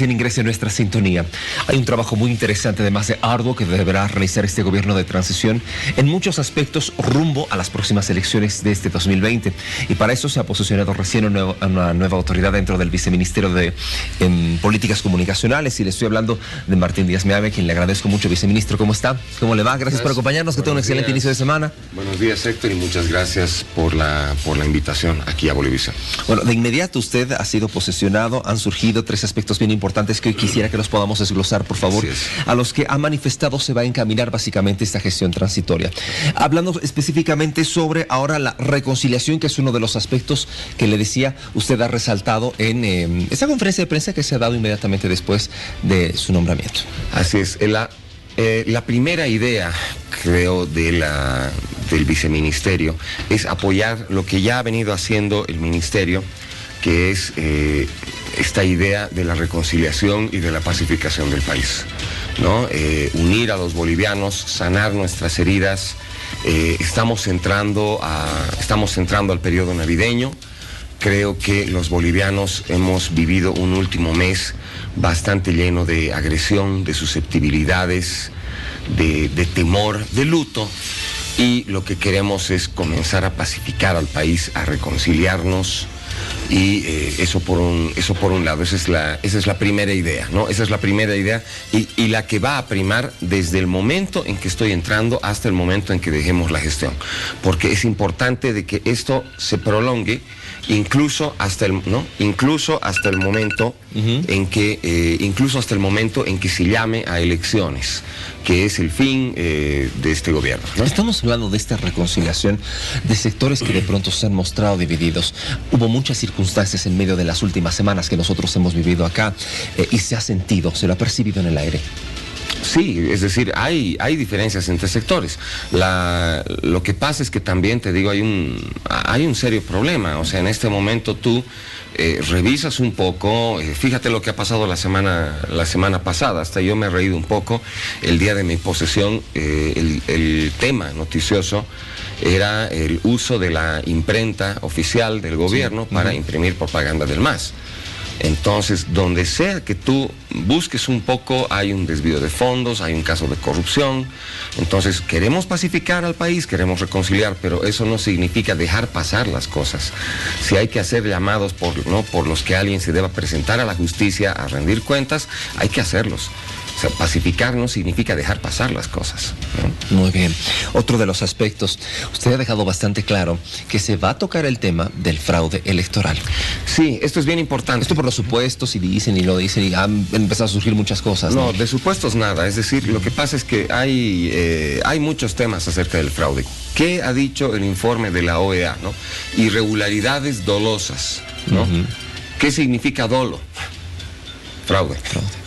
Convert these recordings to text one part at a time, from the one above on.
Ingrese en nuestra sintonía. Hay un trabajo muy interesante, además de arduo, que deberá realizar este gobierno de transición en muchos aspectos rumbo a las próximas elecciones de este 2020. Y para eso se ha posicionado recién una nueva autoridad dentro del Viceministerio de Políticas Comunicacionales. Y le estoy hablando de Martín Díaz Meave, quien le agradezco mucho. Viceministro, ¿cómo está? ¿Cómo le va? Gracias por acompañarnos. Que tenga un excelente inicio de semana. Buenos días, Héctor, y muchas gracias por la invitación aquí a Bolivisión. Bueno, de inmediato usted ha sido posesionado. Han surgido tres aspectos bien importantes que hoy quisiera que los podamos desglosar, por favor, a los que ha manifestado se va a encaminar básicamente esta gestión transitoria. Hablando específicamente sobre ahora la reconciliación, que es uno de los aspectos que le decía, usted ha resaltado en esta conferencia de prensa que se ha dado inmediatamente después de su nombramiento. Así es. La primera idea, creo, del viceministerio es apoyar lo que ya ha venido haciendo el ministerio, que es esta idea de la reconciliación y de la pacificación del país, ¿no? Unir a los bolivianos, sanar nuestras heridas. Estamos entrando al periodo navideño. Creo que los bolivianos hemos vivido un último mes bastante lleno de agresión, de susceptibilidades, de temor, de luto. Y lo que queremos es comenzar a pacificar al país, a reconciliarnos. Y eso por un lado, esa es la primera idea, ¿no? Esa es la primera idea y la que va a primar desde el momento en que estoy entrando hasta el momento en que dejemos la gestión, porque es importante de que esto se prolongue incluso hasta el momento en que se llame a elecciones, que es el fin de este gobierno, ¿no? Estamos hablando de esta reconciliación de sectores que de pronto se han mostrado divididos. Hubo muchas circunstancias en medio de las últimas semanas que nosotros hemos vivido acá y se ha sentido, se lo ha percibido en el aire. Sí, es decir, hay diferencias entre sectores. Lo que pasa es que también, te digo, hay un serio problema. O sea, en este momento tú revisas un poco, fíjate lo que ha pasado la semana pasada, hasta yo me he reído un poco. El día de mi posesión, el tema noticioso era el uso de la imprenta oficial del gobierno para imprimir propaganda del MAS. Entonces, donde sea que tú busques un poco, hay un desvío de fondos, hay un caso de corrupción. Entonces, queremos pacificar al país, queremos reconciliar, pero eso no significa dejar pasar las cosas. Si hay que hacer llamados por los que alguien se deba presentar a la justicia a rendir cuentas, hay que hacerlos. O sea, pacificar no significa dejar pasar las cosas, ¿no? Muy bien. Otro de los aspectos, usted ha dejado bastante claro que se va a tocar el tema del fraude electoral. Sí, esto es bien importante. Esto por los supuestos, y dicen y lo dicen, y han empezado a surgir muchas cosas, ¿no? No, de supuestos nada. Es decir, lo que pasa es que hay muchos temas acerca del fraude. ¿Qué ha dicho el informe de la OEA, ¿no? Irregularidades dolosas, ¿no? ¿Qué significa dolo? Fraude.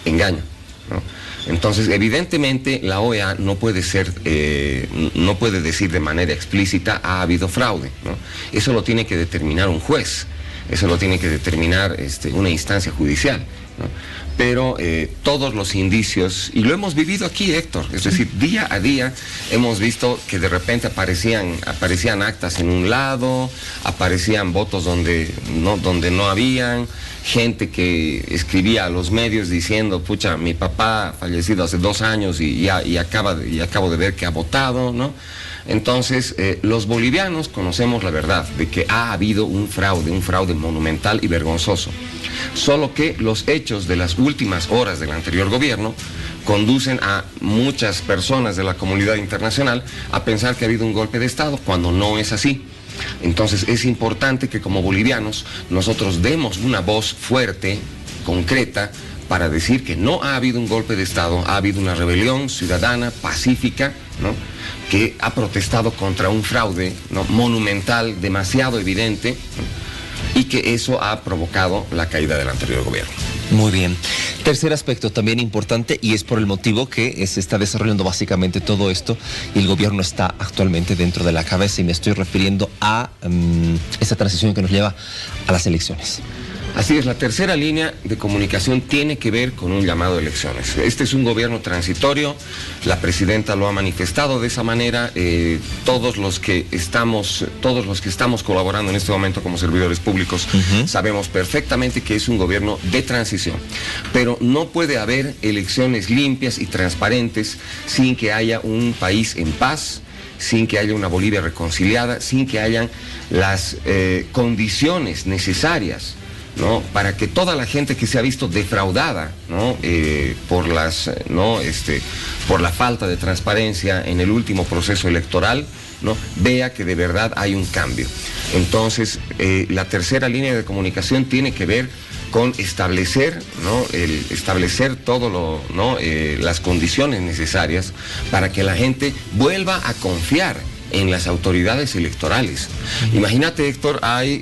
Engaño, ¿no? Entonces, evidentemente, la OEA no puede decir de manera explícita ha habido fraude, ¿no? Eso lo tiene que determinar un juez, eso lo tiene que determinar una instancia judicial, ¿no? Pero todos los indicios, y lo hemos vivido aquí, Héctor, es decir, día a día hemos visto que de repente aparecían actas en un lado, aparecían votos donde no habían, gente que escribía a los medios diciendo, pucha, mi papá fallecido hace 2 años y acabo de ver que ha votado, ¿no? Entonces, los bolivianos conocemos la verdad de que ha habido un fraude monumental y vergonzoso. Solo que los hechos de las últimas horas del anterior gobierno conducen a muchas personas de la comunidad internacional a pensar que ha habido un golpe de Estado, cuando no es así. Entonces es importante que como bolivianos nosotros demos una voz fuerte, concreta, para decir que no ha habido un golpe de Estado, ha habido una rebelión ciudadana, pacífica, ¿no?, que ha protestado contra un fraude, ¿no?, monumental, demasiado evidente, ¿no?, y que eso ha provocado la caída del anterior gobierno. Muy bien. Tercer aspecto también importante, y es por el motivo que se está desarrollando básicamente todo esto y el gobierno está actualmente dentro de la cabeza, y me estoy refiriendo a esta transición que nos lleva a las elecciones. Así es, la tercera línea de comunicación tiene que ver con un llamado a elecciones. Este es un gobierno transitorio, la presidenta lo ha manifestado de esa manera, todos los que estamos colaborando en este momento como servidores públicos sabemos perfectamente que es un gobierno de transición, pero no puede haber elecciones limpias y transparentes sin que haya un país en paz, sin que haya una Bolivia reconciliada, sin que hayan las condiciones necesarias, ¿no?, para que toda la gente que se ha visto defraudada, ¿no?, por la falta de transparencia en el último proceso electoral, ¿no?, vea que de verdad hay un cambio. Entonces, la tercera línea de comunicación tiene que ver con establecer, ¿no?, establecer todo las condiciones necesarias para que la gente vuelva a confiar en las autoridades electorales. Imagínate, Héctor, hay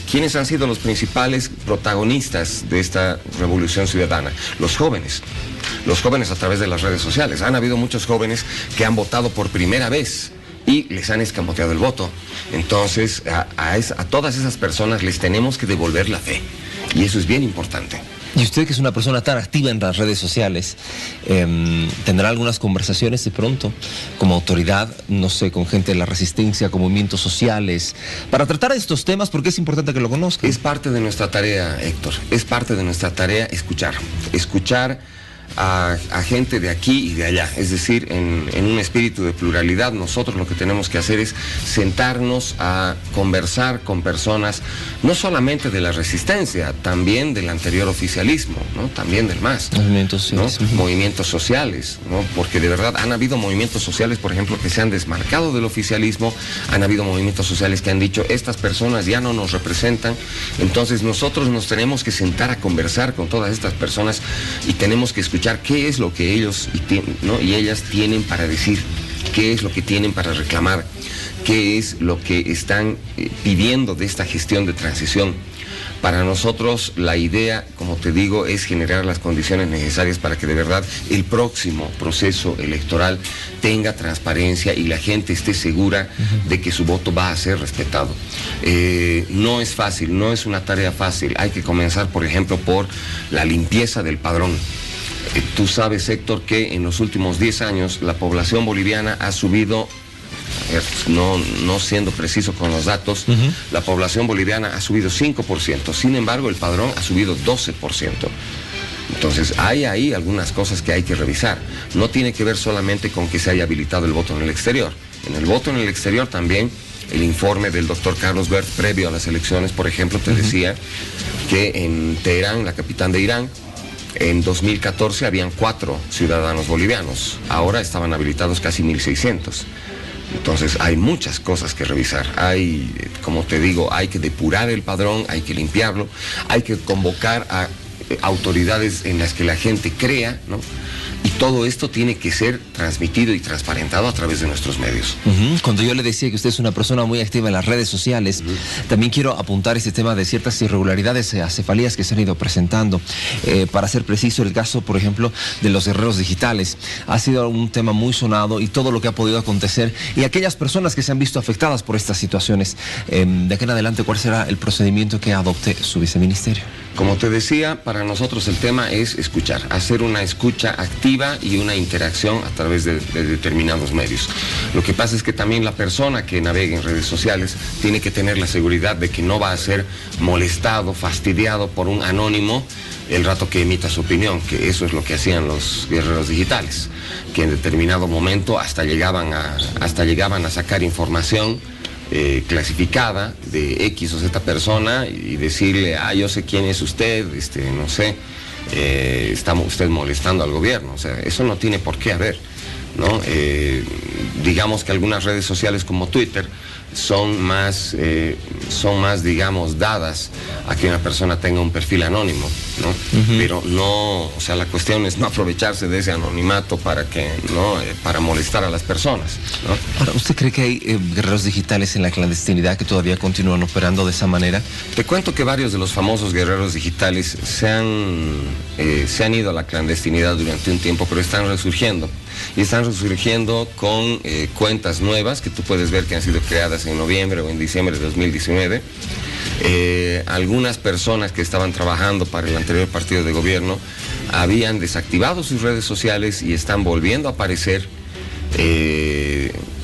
¿quiénes han sido los principales protagonistas de esta revolución ciudadana? Los jóvenes a través de las redes sociales. Han habido muchos jóvenes que han votado por primera vez y les han escamoteado el voto. Entonces, a todas esas personas les tenemos que devolver la fe, y eso es bien importante. Y usted, que es una persona tan activa en las redes sociales, ¿tendrá algunas conversaciones de pronto como autoridad, no sé, con gente de la resistencia, con movimientos sociales, para tratar estos temas? Porque es importante que lo conozcan. Es parte de nuestra tarea, Héctor, es parte de nuestra tarea escuchar a gente de aquí y de allá, es decir, en un espíritu de pluralidad. Nosotros lo que tenemos que hacer es sentarnos a conversar con personas, no solamente de la resistencia, también del anterior oficialismo, ¿no?, también del MAS. Movimientos sociales. ¿No? Movimientos sociales, ¿no?, porque de verdad han habido movimientos sociales, por ejemplo, que se han desmarcado del oficialismo, han habido movimientos sociales que han dicho, estas personas ya no nos representan. Entonces nosotros nos tenemos que sentar a conversar con todas estas personas y tenemos que escuchar qué es lo que ellos y ellas tienen para decir, qué es lo que tienen para reclamar, qué es lo que están pidiendo de esta gestión de transición. Para nosotros la idea, como te digo, es generar las condiciones necesarias para que de verdad el próximo proceso electoral tenga transparencia y la gente esté segura de que su voto va a ser respetado. No es fácil, no es una tarea fácil. Hay que comenzar, por ejemplo, por la limpieza del padrón. Tú sabes, Héctor, que en los últimos 10 años la población boliviana ha subido, no siendo preciso con los datos, la población boliviana ha subido 5%, sin embargo el padrón ha subido 12%. Entonces hay ahí algunas cosas que hay que revisar. No tiene que ver solamente con que se haya habilitado el voto en el exterior. En el voto en el exterior también el informe del doctor Carlos Bert previo a las elecciones, por ejemplo, te decía que en Teherán, la capital de Irán, en 2014 habían 4 ciudadanos bolivianos, ahora estaban habilitados casi 1.600. Entonces hay muchas cosas que revisar. Hay, como te digo, hay que depurar el padrón, hay que limpiarlo, hay que convocar a autoridades en las que la gente crea, ¿no? Y todo esto tiene que ser transmitido y transparentado a través de nuestros medios. Cuando yo le decía que usted es una persona muy activa en las redes sociales, también quiero apuntar ese tema de ciertas irregularidades, acefalías que se han ido presentando. Para ser preciso, el caso, por ejemplo, de los guerreros digitales. Ha sido un tema muy sonado y todo lo que ha podido acontecer y aquellas personas que se han visto afectadas por estas situaciones. De aquí en adelante, ¿cuál será el procedimiento que adopte su viceministerio? Como te decía, para nosotros el tema es escuchar, hacer una escucha activa y una interacción a través de determinados medios. Lo que pasa es que también la persona que navegue en redes sociales tiene que tener la seguridad de que no va a ser molestado, fastidiado por un anónimo el rato que emita su opinión, que eso es lo que hacían los guerreros digitales, que en determinado momento hasta llegaban a sacar información clasificada de X o Z persona y decirle, yo sé quién es usted, no sé, está usted molestando al gobierno. O sea, eso no tiene por qué haber, ¿no? Digamos que algunas redes sociales como Twitter son más, digamos, dadas a que una persona tenga un perfil anónimo, ¿no? Pero no, o sea, la cuestión es no aprovecharse de ese anonimato para molestar a las personas, ¿no? Ahora, ¿usted cree que hay guerreros digitales en la clandestinidad que todavía continúan operando de esa manera? Te cuento que varios de los famosos guerreros digitales se han ido a la clandestinidad durante un tiempo, pero están resurgiendo. y están resurgiendo con cuentas nuevas que tú puedes ver que han sido creadas en noviembre o en diciembre de 2019. Algunas personas que estaban trabajando para el anterior partido de gobierno habían desactivado sus redes sociales y están volviendo a aparecer,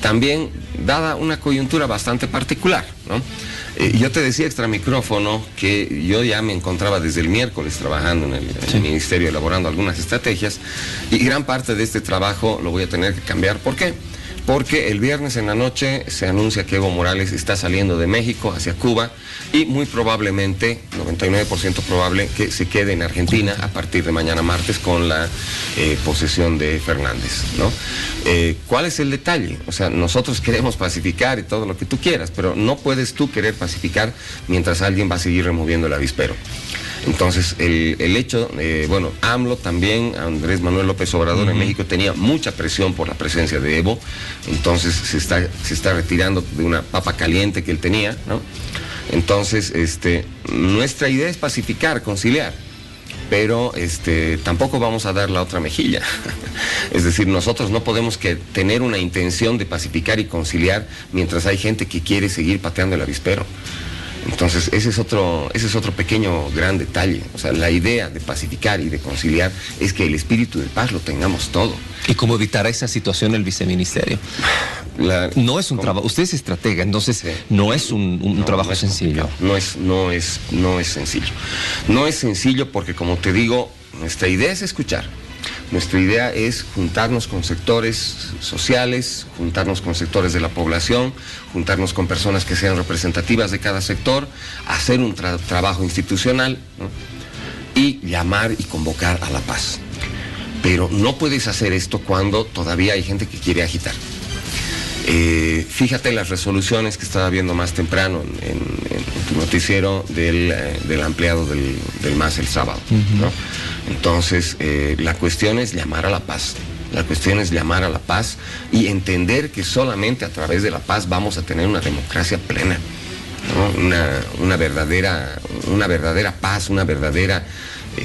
también dada una coyuntura bastante particular, ¿no? Yo te decía extra micrófono que yo ya me encontraba desde el miércoles trabajando en el ministerio, elaborando algunas estrategias, y gran parte de este trabajo lo voy a tener que cambiar. ¿Por qué? Porque el viernes en la noche se anuncia que Evo Morales está saliendo de México hacia Cuba y muy probablemente, 99% probable, que se quede en Argentina a partir de mañana martes con la posesión de Fernández, ¿no? ¿Cuál es el detalle? O sea, nosotros queremos pacificar y todo lo que tú quieras, pero no puedes tú querer pacificar mientras alguien va a seguir removiendo el avispero. Entonces, el hecho, bueno, AMLO también, Andrés Manuel López Obrador en México tenía mucha presión por la presencia de Evo, entonces se está retirando de una papa caliente que él tenía, ¿no? Entonces, nuestra idea es pacificar, conciliar, pero tampoco vamos a dar la otra mejilla. Es decir, nosotros no podemos tener una intención de pacificar y conciliar mientras hay gente que quiere seguir pateando el avispero. Entonces, ese es otro pequeño gran detalle. O sea, la idea de pacificar y de conciliar es que el espíritu de paz lo tengamos todo. ¿Y cómo evitará esa situación el viceministerio? No es un trabajo, usted es estratega, entonces sí. No es un trabajo sencillo. No es sencillo. No es sencillo porque, como te digo, nuestra idea es escuchar. Nuestra idea es juntarnos con sectores sociales, juntarnos con sectores de la población, juntarnos con personas que sean representativas de cada sector, hacer un trabajo institucional, ¿no? Y llamar y convocar a la paz. Pero no puedes hacer esto cuando todavía hay gente que quiere agitar. Fíjate las resoluciones que estaba viendo más temprano en tu noticiero del ampliado del MAS el sábado, ¿no? Entonces, la cuestión es llamar a la paz. La cuestión es llamar a la paz y entender que solamente a través de la paz vamos a tener una democracia plena, ¿no? Una verdadera paz, una verdadera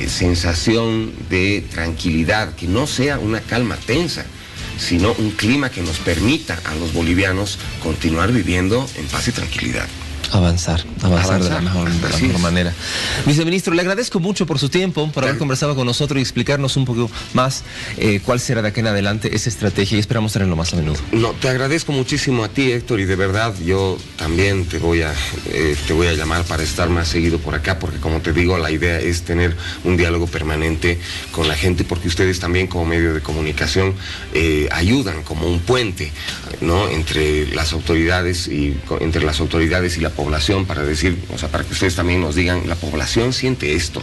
sensación de tranquilidad, que no sea una calma tensa, sino un clima que nos permita a los bolivianos continuar viviendo en paz y tranquilidad. Avanzar de la mejor manera. Viceministro, le agradezco mucho por su tiempo, por haber conversado con nosotros y explicarnos un poco más cuál será de aquí en adelante esa estrategia, y esperamos tenerlo más a menudo. No, te agradezco muchísimo a ti, Héctor, y de verdad yo también te voy a llamar para estar más seguido por acá, porque como te digo, la idea es tener un diálogo permanente con la gente, porque ustedes también como medio de comunicación ayudan como un puente, ¿no? entre las autoridades y la población, para decir, o sea, para que ustedes también nos digan, la población siente esto,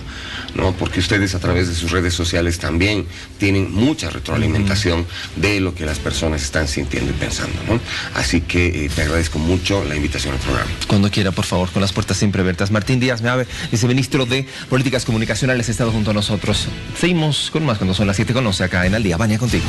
¿no? Porque ustedes a través de sus redes sociales también tienen mucha retroalimentación de lo que las personas están sintiendo y pensando, ¿no? Así que te agradezco mucho la invitación al programa. Cuando quiera, por favor, con las puertas siempre abiertas. Martín Díaz Meave, viceministro de Políticas Comunicacionales, ha estado junto a nosotros. Seguimos con más cuando son las 7:11 acá en Al Día. Baña contigo.